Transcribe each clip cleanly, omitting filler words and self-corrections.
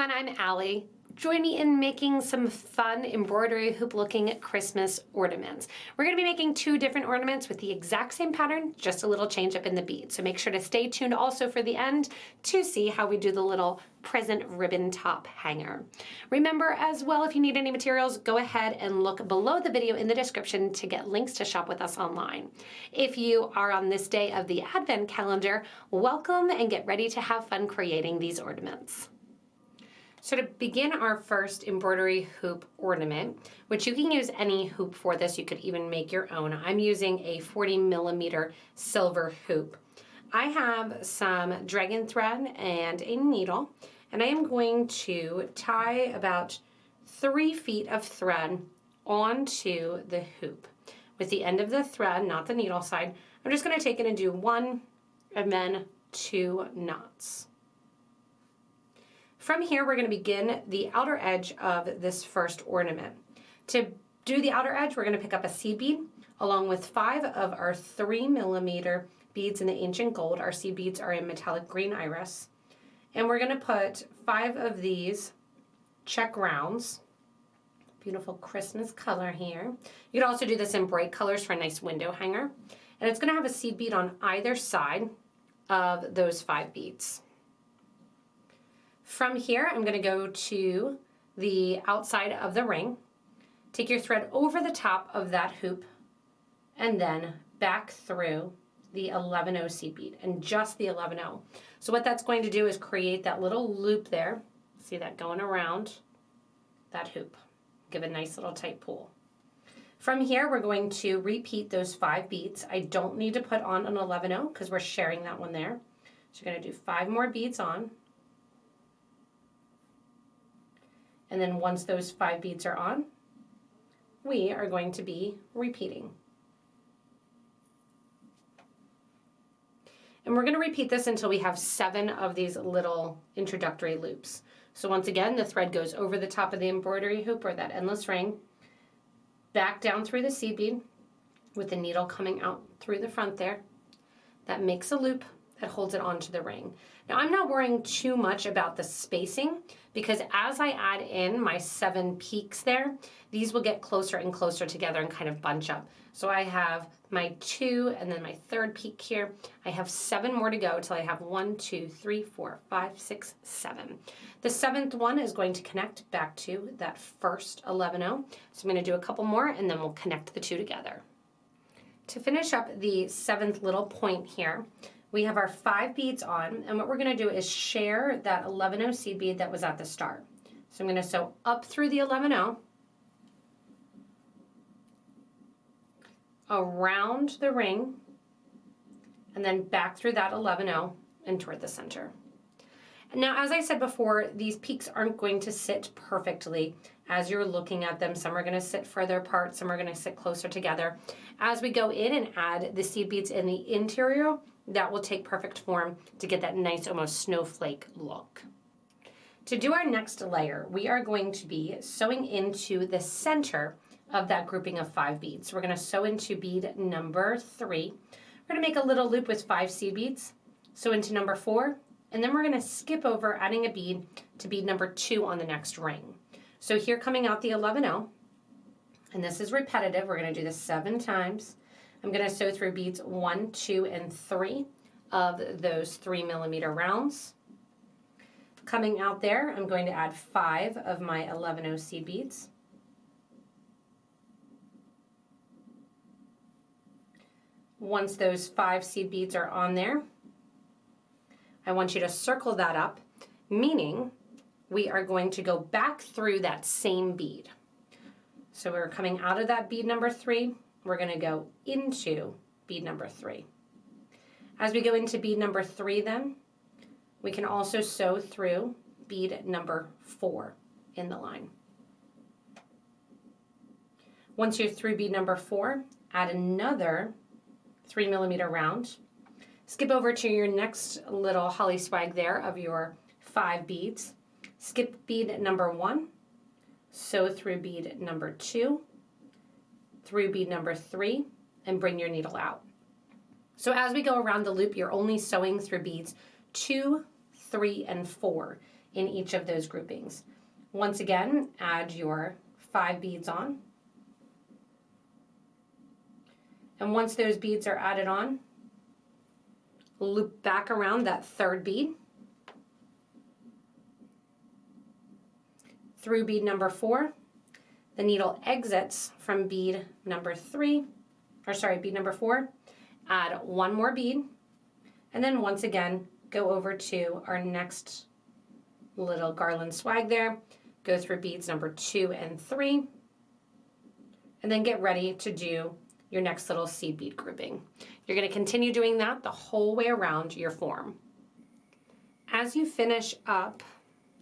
everyone, I'm Allie. Join me in making some fun embroidery hoop looking Christmas ornaments. We're going to be making two different ornaments with the exact same pattern, just a little change up in the bead. So make sure to stay tuned also for the end to see how we do the little present ribbon top hanger. Remember as well, if you need any materials, go ahead and look below the video in the description to get links to shop with us online. If you are on this day of the Advent calendar, welcome and get ready to have fun creating these ornaments. So to begin our first embroidery hoop ornament, which you can use any hoop for this, you could even make your own. I'm using a 40mm silver hoop. I have some dragon thread and a needle, and I am going to tie about 3 feet of thread onto the hoop. With the end of the thread, not the needle side, I'm just going to take it and do 1 and then 2 knots. From here, we're going to begin the outer edge of this first ornament. To do the outer edge, we're going to pick up a seed bead along with 5 of our 3mm beads in the ancient gold. Our seed beads are in metallic green iris. And we're going to put 5 of these Czech rounds. Beautiful Christmas color here. You could also do this in bright colors for a nice window hanger. And it's going to have a seed bead on either side of those 5 beads. From here, I'm going to go to the outside of the ring. Take your thread over the top of that hoop and then back through the 11-0 seed bead, and just the 11-0. So what that's going to do is create that little loop there. See that going around that hoop. Give a nice little tight pull. From here, we're going to repeat those 5 beads. I don't need to put on an 11-0 because we're sharing that one there. So you're going to do 5 more beads on. And then once those 5 beads are on, we are going to be repeating. And we're going to repeat this until we have 7 of these little introductory loops. So once again, the thread goes over the top of the embroidery hoop or that endless ring, back down through the seed bead with the needle coming out through the front there. That makes a loop that holds it onto the ring. Now I'm not worrying too much about the spacing because as I add in my 7 peaks there, these will get closer and closer together and kind of bunch up. So I have my 2 and then my 3rd peak here. I have 7 more to go till I have 1, 2, 3, 4, 5, 6, 7. The 7th one is going to connect back to that first 11-0. So I'm going to do a couple more and then we'll connect the 2 together. To finish up the 7th little point here, we have our 5 beads on, and what we're going to do is share that 11-0 seed bead that was at the start. So I'm going to sew up through the 11-0, around the ring, and then back through that 11-0 and toward the center. And now, as I said before, these peaks aren't going to sit perfectly as you're looking at them. Some are going to sit further apart, some are going to sit closer together. As we go in and add the seed beads in the interior, that will take perfect form to get that nice almost snowflake look. To do our next layer, we are going to be sewing into the center of that grouping of 5 beads. So we're going to sew into bead number 3. We're going to make a little loop with 5 seed beads, sew into number 4, and then we're going to skip over adding a bead to bead number 2 on the next ring. So here coming out the 11-0, and this is repetitive, we're going to do this 7 times. I'm going to sew through beads 1, 2, and 3 of those 3mm rounds. Coming out there, I'm going to add 5 of my 11-0 seed beads. Once those 5 seed beads are on there, I want you to circle that up, meaning we are going to go back through that same bead. So we're coming out of that bead number 3. We're going to go into bead number 3. As we go into bead number 3 then, we can also sew through bead number 4 in the line. Once you're through bead number 4, add another 3mm round. Skip over to your next little holly swag there of your 5 beads. Skip bead number 1, sew through bead number 2, through bead number 3, and bring your needle out. So as we go around the loop, you're only sewing through beads 2, 3, and 4 in each of those groupings. Once again, add your 5 beads on. And once those beads are added on, loop back around that 3rd bead through bead number 4. The needle exits from bead number 4. Add 1 more bead, and then once again go over to our next little garland swag there. Go through beads number 2 and 3, and then get ready to do your next little seed bead grouping. You're going to continue doing that the whole way around your form. As you finish up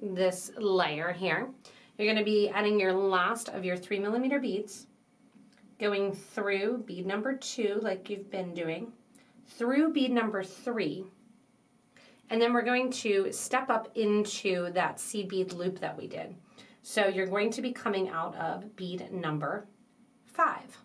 this layer here, you're going to be adding your last of your 3mm beads, going through bead number 2 like you've been doing, through bead number 3, and then we're going to step up into that seed bead loop that we did. So you're going to be coming out of bead number 5.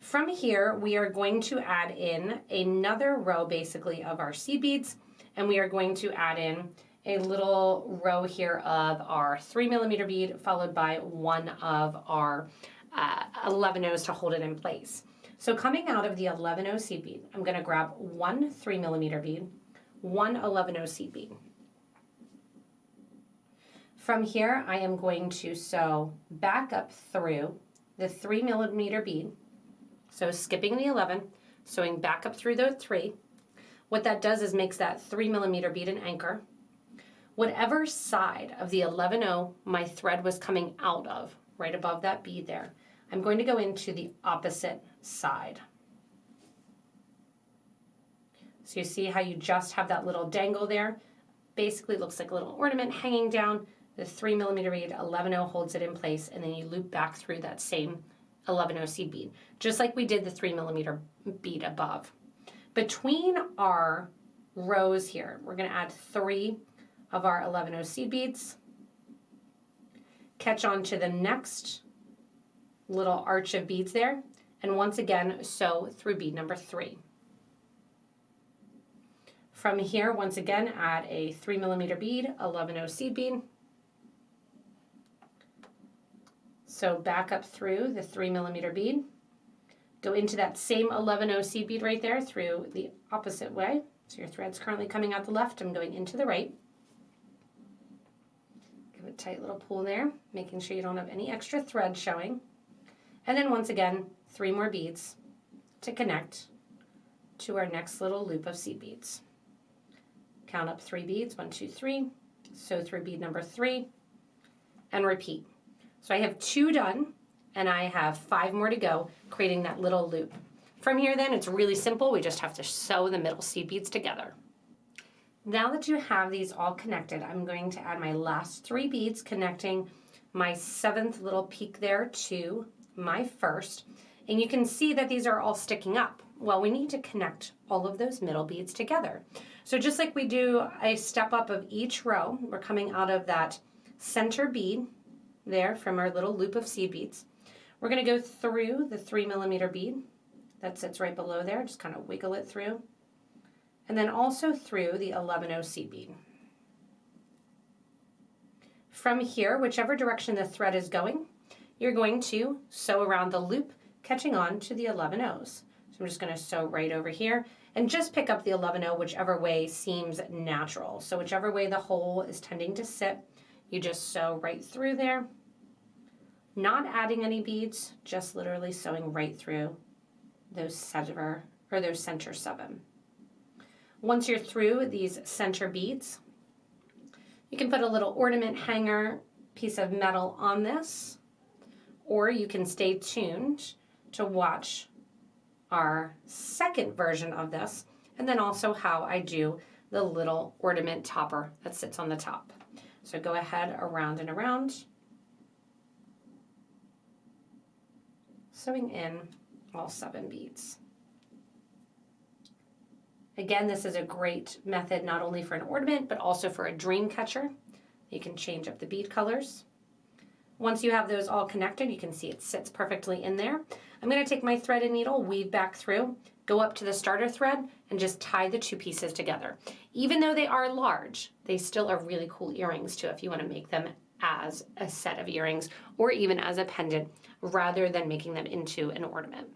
From here, we are going to add in another row basically of our seed beads, and we are going to add in a little row here of our 3mm bead followed by one of our 11-0s to hold it in place. So coming out of the 11-0 seed bead, I'm going to grab 1 3mm bead, 1 11-0 seed bead. From here, I am going to sew back up through the 3mm bead. So skipping the 11, sewing back up through the 3. What that does is makes that 3mm bead an anchor. Whatever side of the 11-0 my thread was coming out of, right above that bead there, I'm going to go into the opposite side. So you see how you just have that little dangle there? Basically looks like a little ornament hanging down. The 3mm bead, 11-0 holds it in place, and then you loop back through that same 11-0 seed bead, just like we did the 3mm bead above. Between our rows here, we're going to add 3 of our 11-0 seed beads, catch on to the next little arch of beads there, and once again sew through bead number 3. From here, once again, add a 3mm bead, 11-0 seed bead, sew back up through the 3mm bead, go into that same 11-0 seed bead right there through the opposite way. So your thread's currently coming out the left, I'm going into the right. Give it a tight little pull there, making sure you don't have any extra thread showing. And then once again, 3 more beads to connect to our next little loop of seed beads. Count up 3 beads, 1, 2, 3, sew through bead number 3, and repeat. So I have 2 done, and I have 5 more to go, creating that little loop. From here then, it's really simple. We just have to sew the middle seed beads together. Now that you have these all connected, I'm going to add my last 3 beads, connecting my 7th little peak there to my 1st. And you can see that these are all sticking up. Well, we need to connect all of those middle beads together. So just like we do a step up of each row, we're coming out of that center bead there from our little loop of seed beads. We're going to go through the 3mm bead that sits right below there, just kind of wiggle it through, and then also through the 11-0 seed bead. From here, whichever direction the thread is going, you're going to sew around the loop, catching on to the 11-0s. So I'm just going to sew right over here and just pick up the 11-0 whichever way seems natural. So whichever way the hole is tending to sit, you just sew right through there, not adding any beads, just literally sewing right through those center 7. Once you're through these center beads, you can put a little ornament hanger piece of metal on this, or you can stay tuned to watch our second version of this, and then also how I do the little ornament topper that sits on the top. So go ahead around and around, sewing in all 7 beads. Again, this is a great method not only for an ornament, but also for a dream catcher. You can change up the bead colors. Once you have those all connected, you can see it sits perfectly in there. I'm going to take my thread and needle, weave back through, go up to the starter thread, and just tie the two pieces together. Even though they are large, they still are really cool earrings too if you want to make them as a set of earrings or even as a pendant rather than making them into an ornament.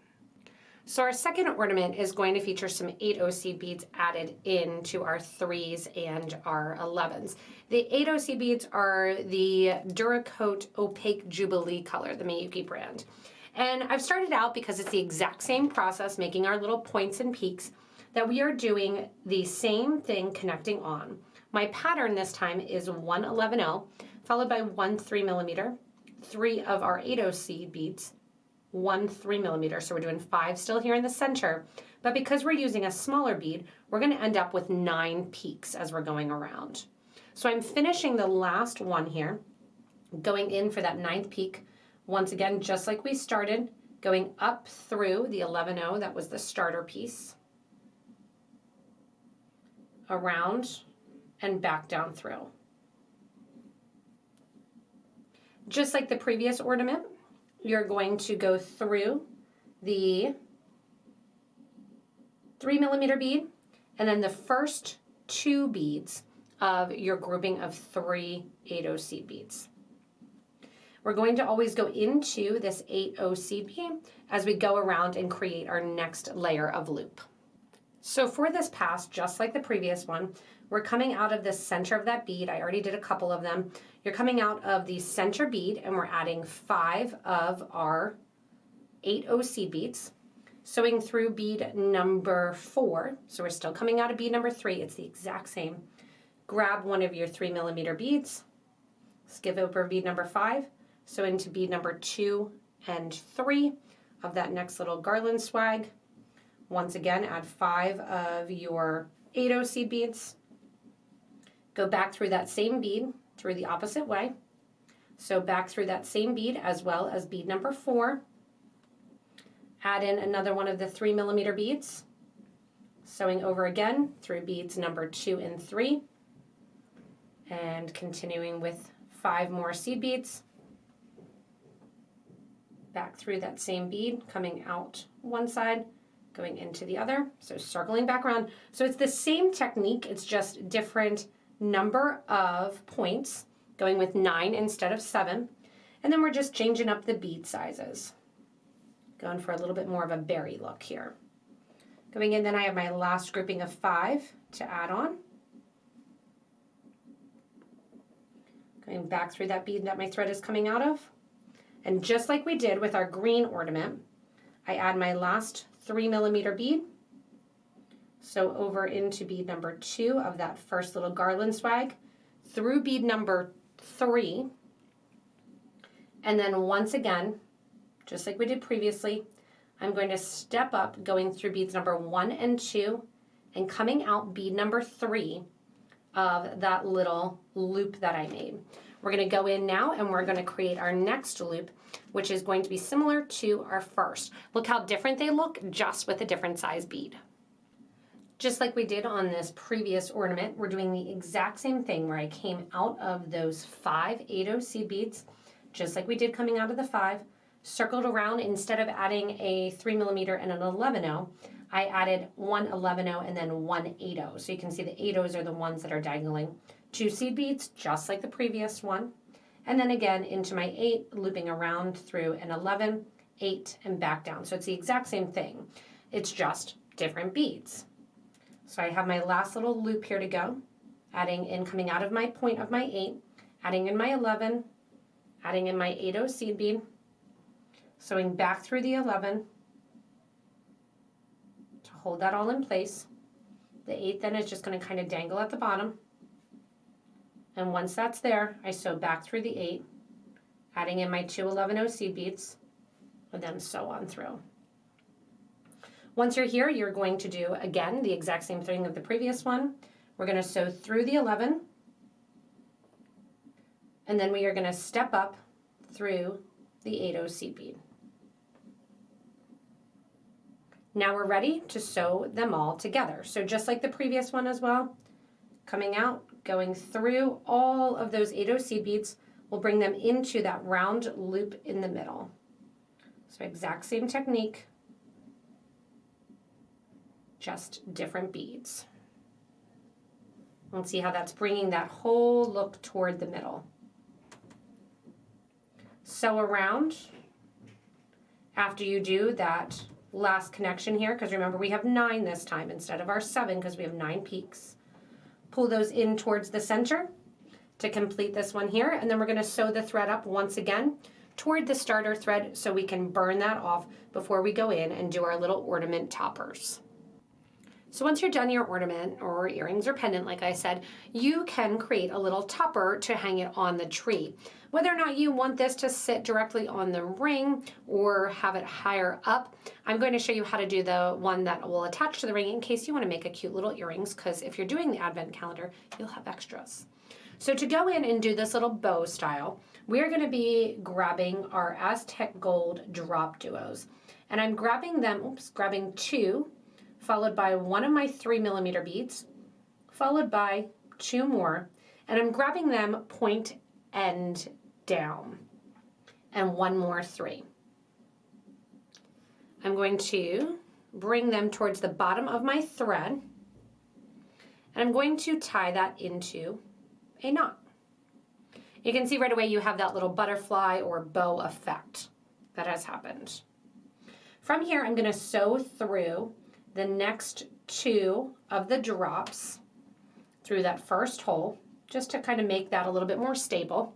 So our second ornament is going to feature some 8/0 seed beads added into our 3s and our 11s. The 8/0 seed beads are the Duracoat Opaque Jubilee color, the Miyuki brand. And I've started out because it's the exact same process, making our little points and peaks, that we are doing the same thing connecting on. My pattern this time is 1 11/0, followed by 1 3mm, 3 of our 8/0 seed beads, 1 3mm, so we're doing 5 still here in the center, but because we're using a smaller bead, we're going to end up with 9 peaks as we're going around. So I'm finishing the last one here, going in for that 9th peak, once again, just like we started, going up through the 11/0, that was the starter piece, around and back down through. Just like the previous ornament, you're going to go through the 3mm bead and then the first 2 beads of your grouping of 3 8/0 seed beads. We're going to always go into this 8/0 seed bead as we go around and create our next layer of loop. So for this pass, just like the previous one, we're coming out of the center of that bead. I already did a couple of them. You're coming out of the center bead and we're adding 5 of our 8/0 seed beads, sewing through bead number 4. So we're still coming out of bead number 3. It's the exact same. Grab one of your 3mm beads, skip over bead number 5, sew into bead number 2 and 3 of that next little garland swag. Once again, add 5 of your 8/0 seed beads. Go back through that same bead through the opposite way. So back through that same bead as well as bead number 4. Add in another one of the 3mm beads, sewing over again through beads number 2 and 3, and continuing with 5 more seed beads. Back through that same bead, coming out one side, going into the other, so circling back around. So it's the same technique, it's just different number of points, going with 9 instead of 7, and then we're just changing up the bead sizes. Going for a little bit more of a berry look here. Going in, then I have my last grouping of 5 to add on. Going back through that bead that my thread is coming out of. And just like we did with our green ornament, I add my last 3mm bead. So over into bead number 2 of that first little garland swag, through bead number 3, and then once again, just like we did previously, I'm going to step up going through beads number 1 and 2 and coming out bead number 3 of that little loop that I made. We're going to go in now and we're going to create our next loop, which is going to be similar to our first. Look how different they look just with a different size bead. Just like we did on this previous ornament, we're doing the exact same thing where I came out of those 5 8/0 seed beads, just like we did coming out of the 5, circled around. Instead of adding a 3mm and an 11/0, I added 1 11/0 and then 1 8/0. So you can see the 8/0s are the ones that are diagonaling 2 seed beads, just like the previous one. And then again into my 8, looping around through an 11, 8, and back down. So it's the exact same thing. It's just different beads. So I have my last little loop here to go, adding in, coming out of my point of my 8, adding in my 11, adding in my 8/0 seed bead, sewing back through the 11 to hold that all in place. The 8 then is just going to kind of dangle at the bottom. And once that's there, I sew back through the 8, adding in my 2 11/0 seed beads, and then sew on through. Once you're here, you're going to do, again, the exact same thing of the previous one. We're going to sew through the 11, and then we are going to step up through the 8/0 seed bead. Now we're ready to sew them all together. So just like the previous one as well, coming out, going through all of those 8/0 seed beads, we'll bring them into that round loop in the middle. So exact same technique, just different beads. And see how that's bringing that whole look toward the middle. Sew around after you do that last connection here, because remember we have 9 this time instead of our 7 because we have 9 peaks. Pull those in towards the center to complete this one here, and then we're going to sew the thread up once again toward the starter thread so we can burn that off before we go in and do our little ornament toppers. So once you're done your ornament or earrings or pendant, like I said, you can create a little topper to hang it on the tree. Whether or not you want this to sit directly on the ring or have it higher up, I'm going to show you how to do the one that will attach to the ring in case you want to make a cute little earrings, because if you're doing the advent calendar, you'll have extras. So to go in and do this little bow style, we're going to be grabbing our Aztec Gold DropDuos. And I'm grabbing them, grabbing 2, followed by one of my 3mm beads, followed by 2 more, and I'm grabbing them point end down, and 1 more 3. I'm going to bring them towards the bottom of my thread, and I'm going to tie that into a knot. You can see right away you have that little butterfly or bow effect that has happened. From here, I'm going to sew through the next 2 of the drops through that first hole, just to kind of make that a little bit more stable.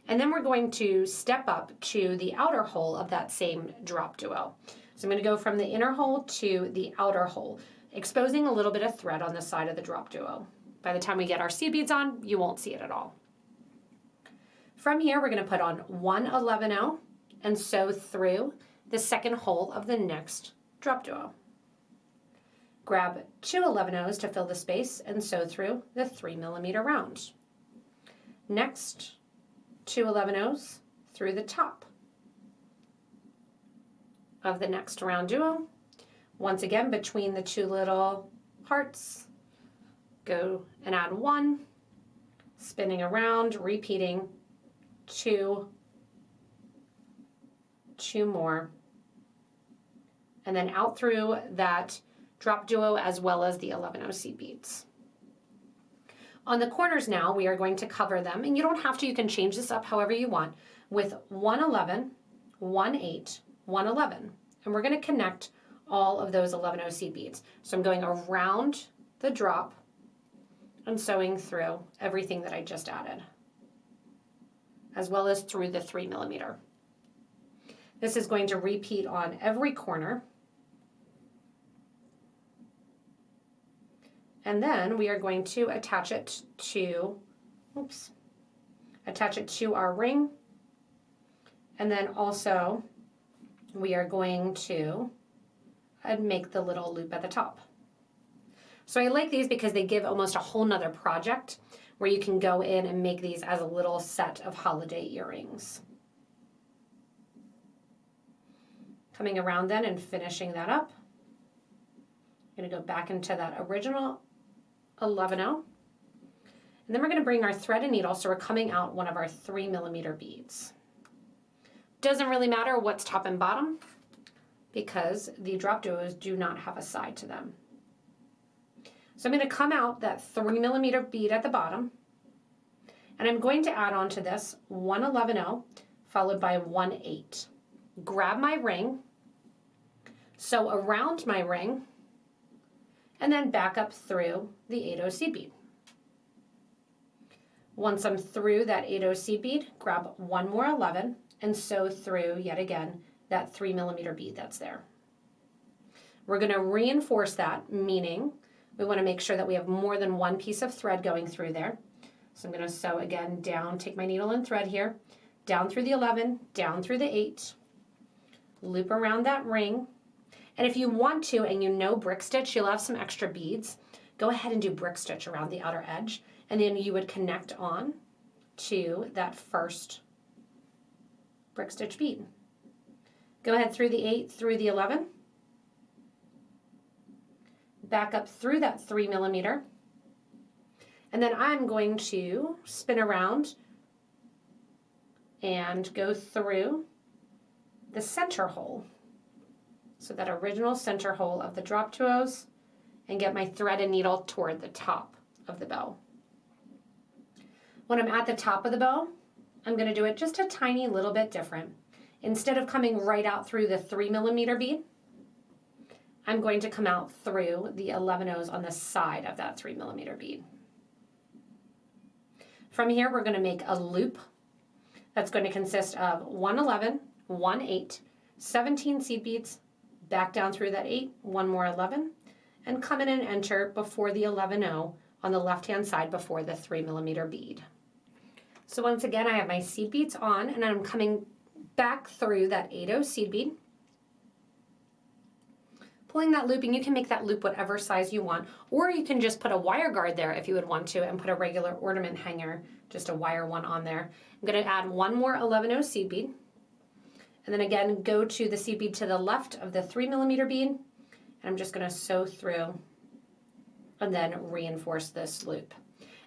And then we're going to step up to the outer hole of that same DropDuo. So I'm going to go from the inner hole to the outer hole, exposing a little bit of thread on the side of the DropDuo. By the time we get our seed beads on, you won't see it at all. From here, we're going to put on 1 11-0 and sew through the second hole of the next DropDuo. Grab 2 11-0s to fill the space and sew through the 3mm round. Next, 2 11-0s through the top of the next round duo. Once again, between the 2 little hearts, go and add 1, spinning around, repeating 2 more, and then out through that DropDuo as well as the 11-0 seed beads. On the corners now, we are going to cover them, and you don't have to, you can change this up however you want, with 1 11, 1 8, 1 11. And we're going to connect all of those 11-0 seed beads. So I'm going around the drop and sewing through everything that I just added, as well as through the 3mm. This is going to repeat on every corner. And then we are going to attach it to our ring. And then also we are going to make the little loop at the top. So I like these because they give almost a whole nother project where you can go in and make these as a little set of holiday earrings. Coming around then and finishing that up. I'm going to go back into that original 11-0. And then we're going to bring our thread and needle, so we're coming out one of our 3mm beads. Doesn't really matter what's top and bottom because the DropDuos do not have a side to them. So I'm going to come out that 3mm bead at the bottom, and I'm going to add on to this 1 11-0 followed by 1 8. Grab my ring, sew around my ring, and then back up through the 8-0 seed bead. Once I'm through that 8-0 seed bead, grab 1 more 11 and sew through, yet again, that 3mm bead that's there. We're going to reinforce that, meaning we want to make sure that we have more than 1 piece of thread going through there. So I'm going to sew again down, take my needle and thread here, down through the 11, down through the 8, loop around that ring. And if you want to, and you know brick stitch, you'll have some extra beads, go ahead and do brick stitch around the outer edge, and then you would connect on to that first brick stitch bead. Go ahead through the 8, through the 11, back up through that 3mm, and then I'm going to spin around and go through the center hole. So that original center hole of the DropDuos, and get my thread and needle toward the top of the bow. When I'm at the top of the bow, I'm going to do it just a tiny little bit different. Instead of coming right out through the 3mm bead, I'm going to come out through the 11/0s on the side of that 3mm bead. From here, we're going to make a loop that's going to consist of 1 11, 1 8, 17 seed beads, back down through that 8, 1 more 11, and come in and enter before the 11/0 on the left-hand side before the 3mm bead. So once again, I have my seed beads on, and I'm coming back through that 8/0 seed bead, pulling that loop, and you can make that loop whatever size you want, or you can just put a wire guard there if you would want to, and put a regular ornament hanger, just a wire one on there. I'm going to add 1 more 11/0 seed bead, and then again go to the seed bead to the left of the 3mm bead, and I'm just going to sew through and then reinforce this loop.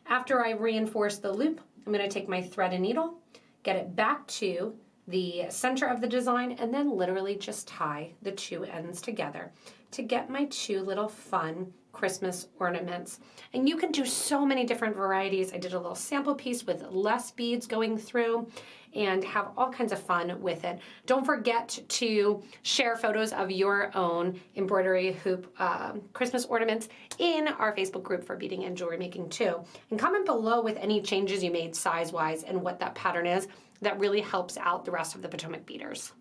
After I reinforce the loop, I'm going to take my thread and needle, get it back to the center of the design, and then literally just tie the two ends together to get my two little fun Christmas ornaments. And you can do so many different varieties. I did a little sample piece with less beads going through and have all kinds of fun with it. Don't forget to share photos of your own embroidery hoop Christmas ornaments in our Facebook group for beading and jewelry making too. And comment below with any changes you made size-wise and what that pattern is. That really helps out the rest of the Potomac beaders.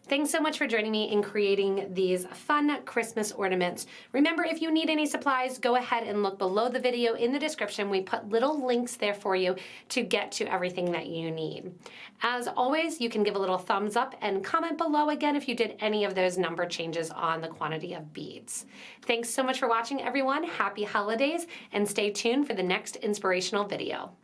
Thanks so much for joining me in creating these fun Christmas ornaments. Remember, if you need any supplies, go ahead and look below the video in the description. We put little links there for you to get to everything that you need. As always, you can give a little thumbs up and comment below again if you did any of those number changes on the quantity of beads. Thanks so much for watching, everyone. Happy holidays, and stay tuned for the next inspirational video.